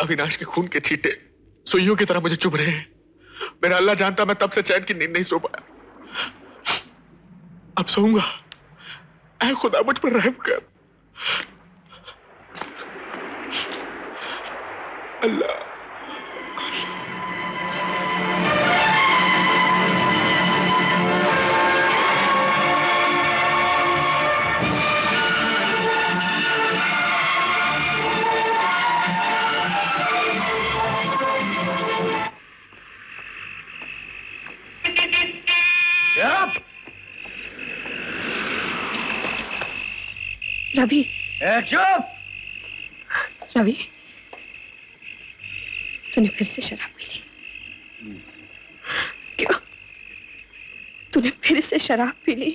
अविनाश के खून के छींटे सुइयों की तरह मुझे चुभ रहे हैं। मेरा अल्लाह जानता, मैं तब से चैन की नींद नहीं सो पाया। अब सोऊंगा। ऐ खुदा मुझ पर रहम कर। अल्लाह। रवि, चुप! रवि, तूने फिर से शराब पी ली। क्यों? तूने फिर से शराब पी ली?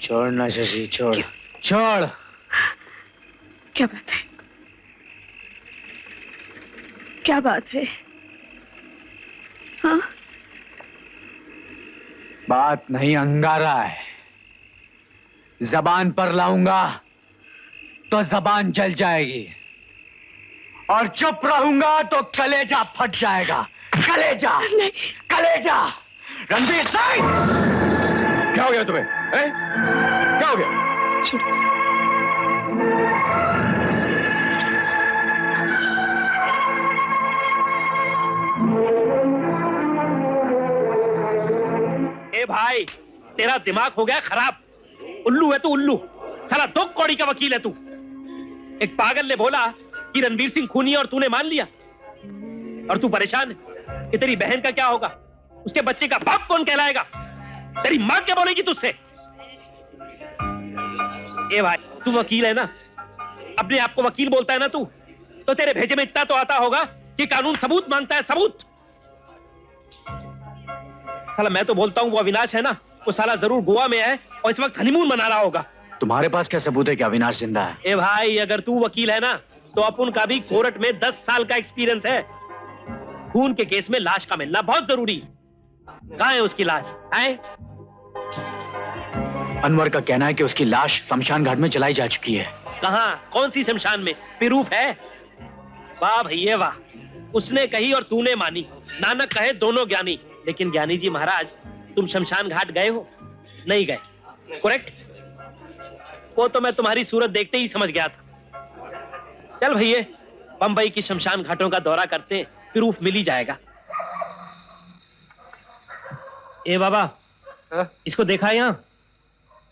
छोड़ ना शशि, छोड़। छोड़। क्या बात है? क्या बात है? हाँ? बात नहीं, अंगारा है। जबान पर लाऊंगा तो जबान जल जाएगी, और चुप रहूंगा तो कलेजा फट जाएगा। कलेजा, कलेजा। रणवीर सिंह, क्या हो गया तुम्हें? क्या हो गया? ए भाई, तेरा दिमाग हो गया खराब। उल्लू है तू, उल्लू। साला 2 कौड़ी का वकील है तू। एक पागल ने बोला कि रणवीर सिंह खूनी है और तूने मान लिया, और तू परेशान है कि तेरी बहन का क्या होगा, उसके बच्चे का बाप कौन कहलाएगा, तेरी मां क्या बोलेगी तुझसे? ए भाई, तू वकील है ना, अपने आप को वकील बोलता है ना तू, तो तेरे भेजे में इतना तो आता होगा कि कानून सबूत मांगता है, सबूत। साला मैं तो बोलता हूं वो अविनाश है ना, वो साला जरूर गोवा में है और इस वक्त हनीमून मना रहा होगा। तुम्हारे पास क्या सबूत है कि अविनाश जिंदा है? ए भाई, अगर तू वकील है ना, तो अपन का भी कोर्ट में 10 साल का एक्सपीरियंस है। खून के केस में लाश का मिलना बहुत जरूरी। कहां है उसकी लाश? है? अनवर का कहना है कि उसकी लाश शमशान घाट में जलाई जा चुकी है। कहां? कौन सी शमशान में? प्रूफ है? वाह भैया वाह, उसने कही और तूने मानी। नानक कहे दोनों ज्ञानी। लेकिन ज्ञानी जी महाराज, तुम शमशान घाट गए हो? नहीं गए, करेक्ट? वो तो मैं तुम्हारी सूरत देखते ही समझ गया था। चल भैया, बंबई की शमशान घाटों का दौरा करते हैं, प्रूफ मिल ही जाएगा। ए बाबा, इसको देखा है यहाँ?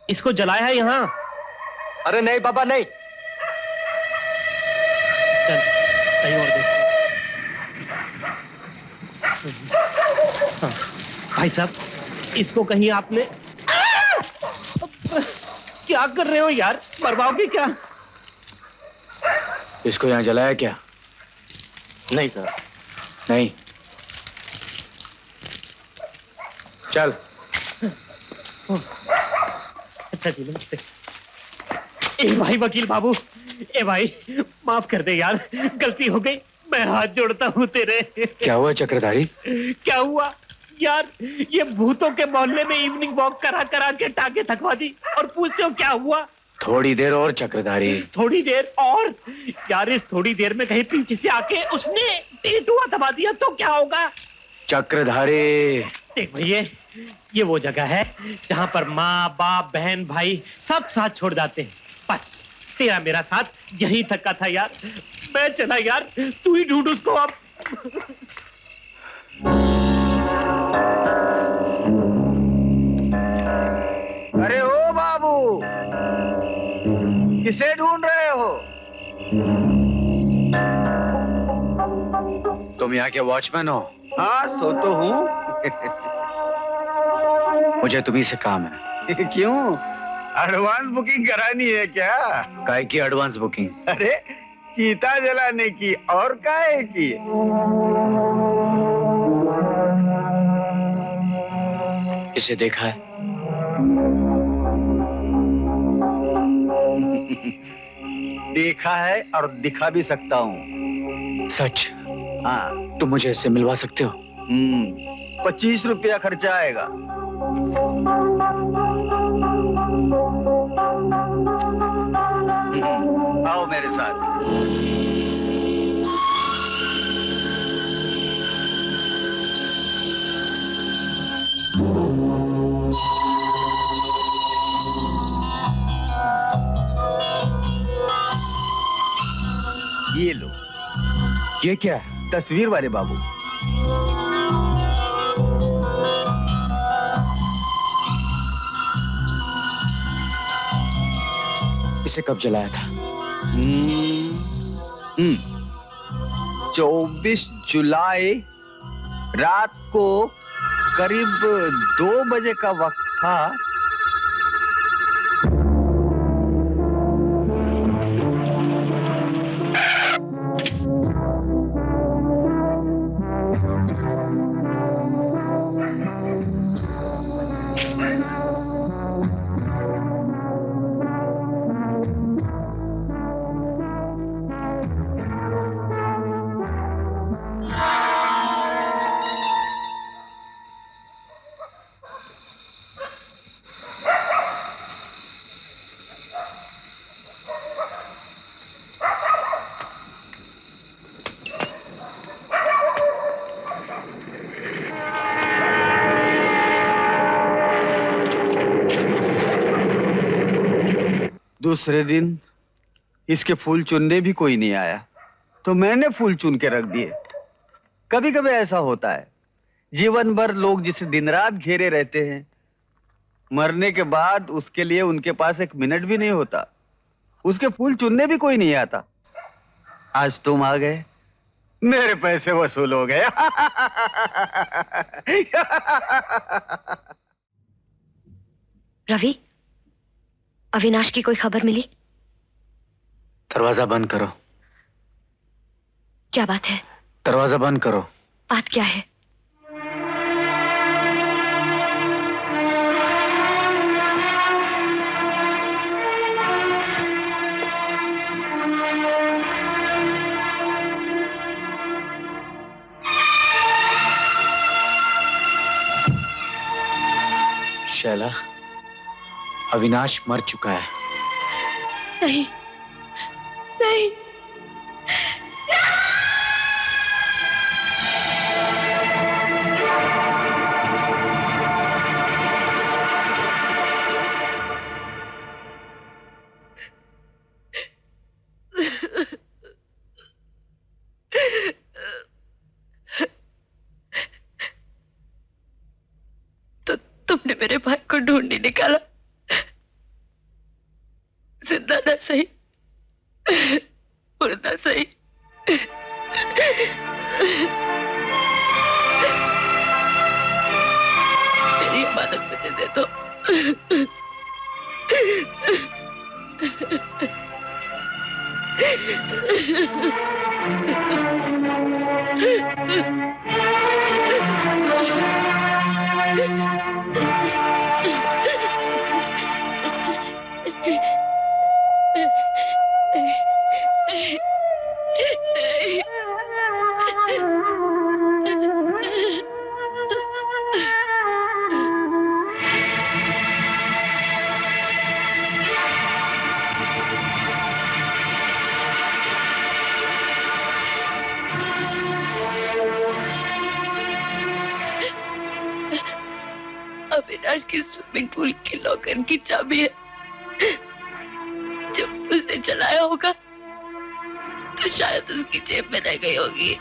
इसको जलाया है यहाँ? अरे नहीं बाबा, नहीं। चल कहीं और देखते। हाँ, भाई साहब, इसको कहीं आपने क्या कर रहे हो यार? मरवाओगे क्या? इसको यहाँ जलाया क्या? नहीं सर। नहीं। चल। अच्छा जी, नमस्ते। ए भाई वकील बाबू, ए भाई माफ कर दे यार, गलती हो गई, मैं हाथ जोड़ता हूँ तेरे। क्या हुआ चक्रधारी? क्या हुआ यार, ये भूतों के मोहल्ले में इवनिंग वॉक करा करा के टांगे थकवा दी, और पूछते हो क्या हुआ? थोड़ी देर और चक्रधारी। थोड़ी देर और? यार इस थोड़ी देर में कहीं पीछे से आके उसने टेटुआ दबा दिया तो क्या होगा? चक्रधारी, देख भैया, ये वो जगह है जहां पर माँ बाप बहन भाई सब साथ छोड़ जाते हैं। बस तेरा मेरा साथ यहीं तक का था यार। मैं चला यार, तू ही ढूंढ उसको अब। अरे ओ बाबू, किसे ढूंढ रहे हो? तुम यहाँ के वॉचमैन हो? हाँ, सो तो हूँ। मुझे तुम्ही से काम है। क्यों? एडवांस बुकिंग करानी है क्या? काय की एडवांस बुकिंग? अरे चीता जलाने की, और काहे की? इसे देखा है? देखा है और दिखा भी सकता हूँ। सच? हाँ। तुम मुझे इससे मिलवा सकते हो? 25 रुपया खर्चा आएगा। आओ मेरे साथ। ये लो, ये क्या है? तस्वीर वाले बाबू। इसे कब जलाया था? 24 जुलाई रात को करीब 2 बजे का वक्त था। दूसरे दिन इसके फूल चुनने भी कोई नहीं आया, तो मैंने फूल चुन के रख दिए। कभी कभी ऐसा होता है, जीवन भर लोग जिसे दिन रात घेरे रहते हैं, मरने के बाद उसके लिए उनके पास एक मिनट भी नहीं होता, उसके फूल चुनने भी कोई नहीं आता। आज तुम आ गए, मेरे पैसे वसूल हो गए। रवि, अविनाश की कोई खबर मिली? दरवाजा बंद करो। क्या बात है? दरवाजा बंद करो। बात क्या है? शैला, अविनाश मर चुका है। नहीं, नहीं। तो तुमने मेरे भाई को ढूंढ नहीं निकाला, जिंदा ना सही, मुर्दा सही। मेरी इबादत मुझे दे दो। अविनाश की स्विमिंग पूल की लॉकर की चाबी है। जब उसे चलाया होगा तो शायद उसकी जेब में रह गई होगी।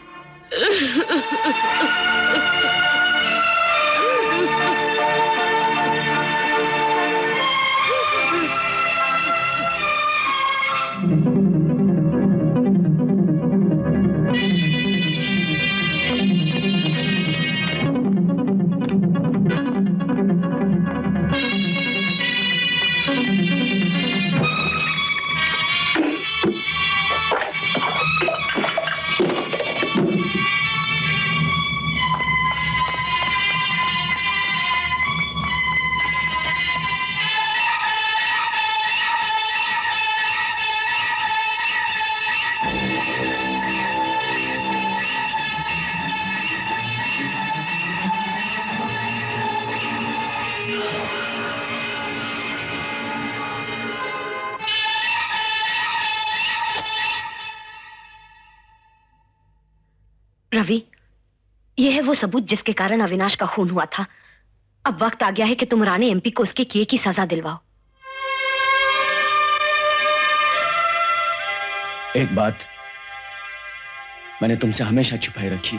रवि, यह है वो सबूत जिसके कारण अविनाश का खून हुआ था। अब वक्त आ गया है कि तुम रानी एमपी को उसके किए की सजा दिलवाओ। एक बात मैंने तुमसे हमेशा छुपाई रखी,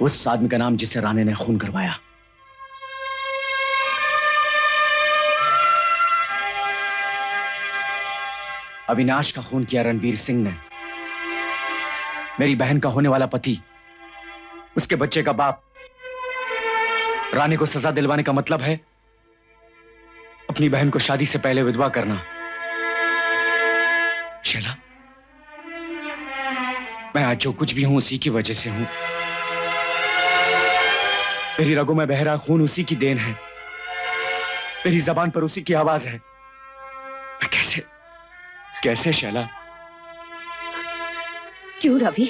उस आदमी का नाम जिसे राणे ने खून करवाया। अविनाश का खून किया रणबीर सिंह ने। मेरी बहन का होने वाला पति, उसके बच्चे का बाप। राणे को सजा दिलवाने का मतलब है अपनी बहन को शादी से पहले विधवा करना। शैला, मैं आज जो कुछ भी हूं उसी की वजह से हूं। मेरी रगों में बह रहा खून उसी की देन है, मेरी जबान पर उसी की आवाज है। मैं कैसे शैला? क्यों रवि?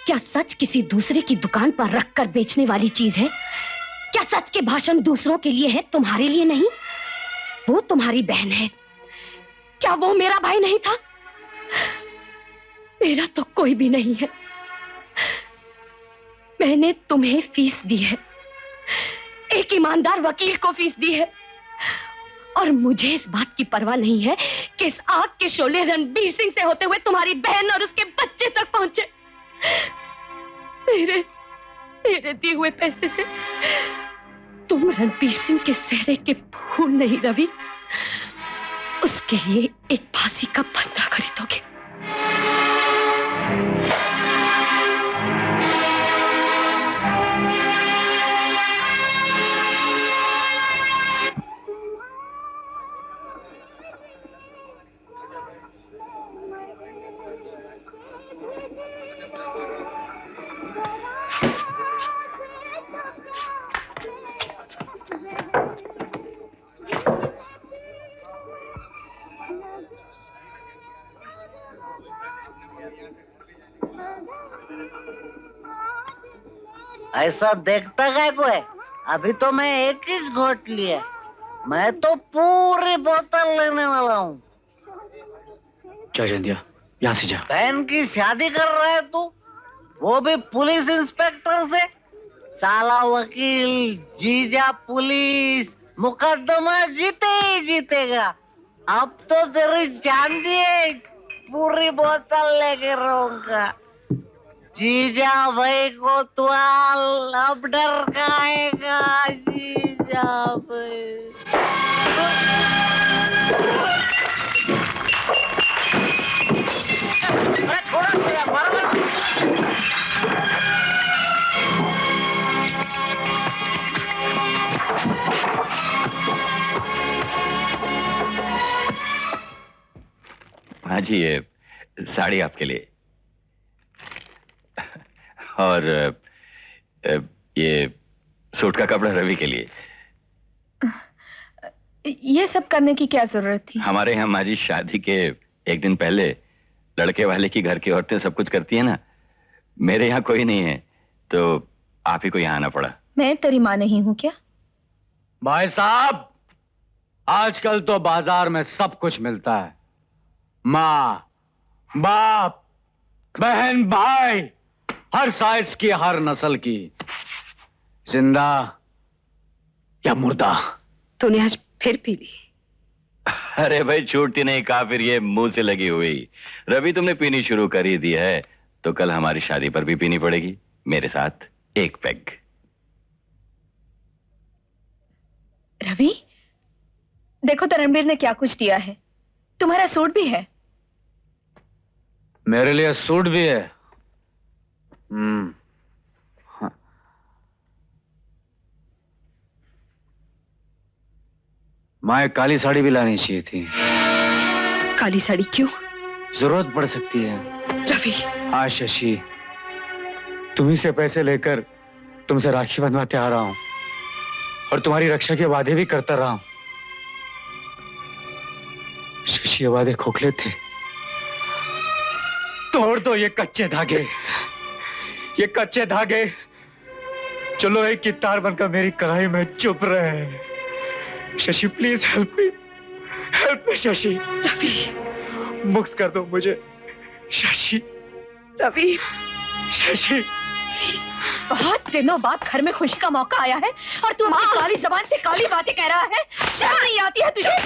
क्या सच किसी दूसरे की दुकान पर रखकर बेचने वाली चीज है? क्या सच के भाषण दूसरों के लिए है, तुम्हारे लिए नहीं? वो तुम्हारी बहन है, क्या वो मेरा भाई नहीं था? मेरा तो कोई भी नहीं है। मैंने तुम्हें फीस दी है, एक ईमानदार वकील को फीस दी है, और मुझे इस बात की परवाह नहीं है कि इस आग के शोले रणबीर सिंह से होते हुए तुम्हारी बहन और उसके बच्चे तक पहुंचे। मेरे दिए हुए पैसे से तुम रणबीर सिंह के चेहरे के फूल नहीं रवि, उसके लिए एक फांसी का फंदा खरीदोगे। ऐसा देखता काय को है? अभी तो मैं एक ही घोट लिया, मैं तो पूरी बोतल लेने वाला हूँ। जा जंदिया, यहां से जा। बहन की शादी कर रहा है तू, वो भी पुलिस इंस्पेक्टर से? साला वकील, जीजा पुलिस, मुकदमा जीते ही जीतेगा। अब तो तेरी चांदी है, पूरी बोतल लेके रहूंगा। जीजा भाई को तुआल, अब डर खाएगा जीजा भाई। हाँ जी, ये साड़ी आपके लिए, और ये सूट का कपड़ा रवि के लिए। ये सब करने की क्या जरूरत थी? हमारे यहाँ माँ जी शादी के एक दिन पहले लड़के वाले की घर की औरतें सब कुछ करती है ना। मेरे यहाँ कोई नहीं है तो आप ही को यहाँ आना पड़ा। मैं तेरी माँ नहीं हूँ क्या? भाई साहब, आजकल तो बाजार में सब कुछ मिलता है। माँ, बाप, बहन, भाई, हर साइज की, हर नस्ल की, जिंदा या मुर्दा। तूने आज फिर पी ली? अरे भाई, छूटती नहीं काफिर ये मुंह से लगी हुई। रवि, तुमने पीनी शुरू कर ही दी है तो कल हमारी शादी पर भी पीनी पड़ेगी मेरे साथ एक पैग। रवि, देखो तो रणबीर ने क्या कुछ दिया है। तुम्हारा सूट भी है। मेरे लिए सूट भी है। हाँ। माँ, एक काली साड़ी भी लानी चाहिए थी। काली साड़ी क्यों? जरूरत पड़ सकती है। रवि। हाँ शशि, तुम्ही से पैसे लेकर तुमसे राखी बंधवाते आ रहा हूं और तुम्हारी रक्षा के वादे भी करता रहा हूं। शशि, ये वादे खोखले थे। तोड़ दो ये कच्चे धागे, ये कच्चे धागे जो लोहे की तार बनकर मेरी कलाई में चुभ रहे हैं। Shashi, please help me Shashi. Ravi, मुक्त कर दो मुझे शशि। रवि, शशि, बहुत दिनों बाद घर में खुशी का मौका आया है और तू अपनी काली जबान से काली बातें कह रहा है। शर्म नहीं आती है तुझे?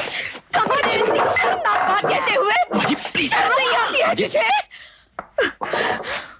कमर शर्मनाक बात कहते हुए शर्म नहीं आती है तुझे? माँ